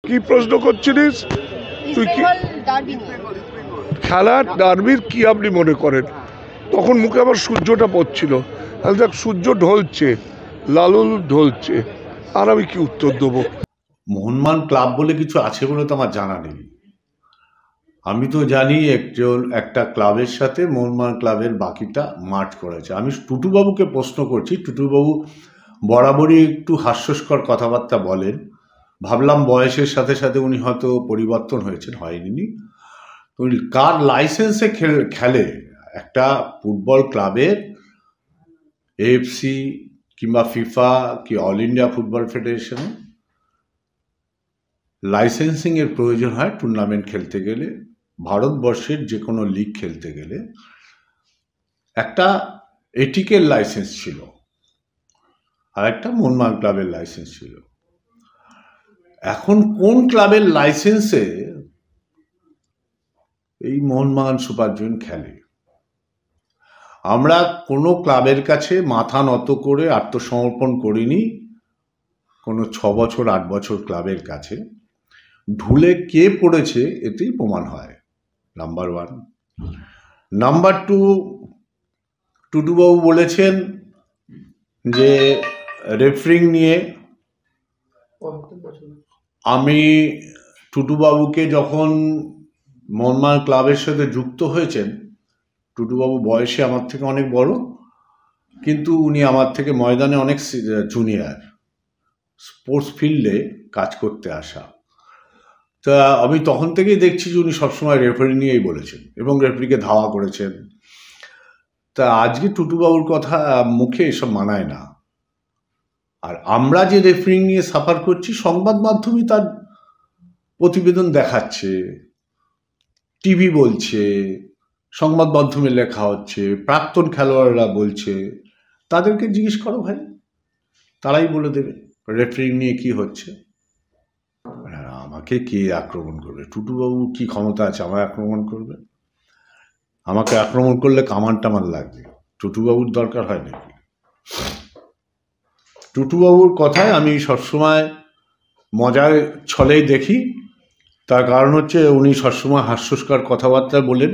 কি প্রশ্ন করছিলিস তুই? কি খেলার ডার্বির কি আপনি মনে করেন? তখন মুখে আবার সূর্যটা পড়ছিল, দেখ সূর্য ঢলছে, লালুল ঢলছে, আর আমি কি উত্তর দেবো? মোহনবাগান ক্লাব বলে কিছু আছে বলে তো আমার জানা নেই। আমি তো জানি একটা ক্লাবের সাথে মোহনবাগান ক্লাবের বাকিটা মার্চ করেছে। আমি টুটুবাবুকে প্রশ্ন করছি, টুটুবাবু বরাবরই একটু হাস্যস্কর কথাবার্তা বলেন। ভাবলাম বয়সের সাথে সাথে উনি হয়তো পরিবর্তন হয়েছেন, হয়নি। কার লাইসেন্সে খেলে একটা ফুটবল ক্লাবের? এএফসি কিংবা ফিফা কি অল ইন্ডিয়া ফুটবল ফেডারেশনে লাইসেন্সিং এর প্রয়োজন হয় টুর্নামেন্ট খেলতে গেলে। ভারতবর্ষের যে কোনো লিগ খেলতে গেলে একটা এটিকের লাইসেন্স ছিল, আর একটা মোহনবাগান ক্লাবের লাইসেন্স ছিল। এখন কোন ক্লাবের লাইসেন্সে এই মোহনবাগান সুপার জুনিয়র খেলে? আমরা কোনো ক্লাবের কাছে মাথা নত করে আত্মসমর্পণ করিনি কোনো 6 বছর 8 বছর ক্লাবের কাছে। ঢুলে কে পড়েছে এতেই প্রমাণ হয়, নাম্বার 1। নাম্বার 2, টুটুবাবু বলেছেন যে রেফারিং নিয়ে আমি টুটুবাবুকে যখন মোহনবাগান ক্লাবের সাথে যুক্ত হয়েছেন, টুটুবাবু বয়সে আমার থেকে অনেক বড়, কিন্তু উনি আমার থেকে ময়দানে অনেক জুনিয়র, স্পোর্টস ফিল্ডে কাজ করতে আসা। তা আমি তখন থেকেই দেখছি যে উনি সবসময় রেফারি নিয়েই বলেছেন এবং রেফারিকে ধাওয়া করেছেন। তা আজকে টুটুবাবুর কথা মুখে এসব মানায় না। আর আমরা যে রেফারিং নিয়ে সাফার করছি, সংবাদ মাধ্যমে তার প্রতিবেদন দেখাচ্ছে, টিভি বলছে, সংবাদ মাধ্যমে লেখা হচ্ছে, প্রাক্তন খেলোয়াড়রা বলছে। তাদেরকে জিজ্ঞেস করো ভাই, তারাই বলে দেবে রেফারিং নিয়ে কি হচ্ছে। আমাকে কে আক্রমণ করবে? টুটুবাবু কি ক্ষমতা আছে আমায় আক্রমণ করবে? আমাকে আক্রমণ করলে কামান টামান লাগবে, টুটুবাবুর দরকার হয় নাকি? টুটুবাবুর কথায় আমি সবসময় মজার ছলেই দেখি। তার কারণ হচ্ছে উনি সবসময় হাস্যস্কর কথাবার্তা বলেন।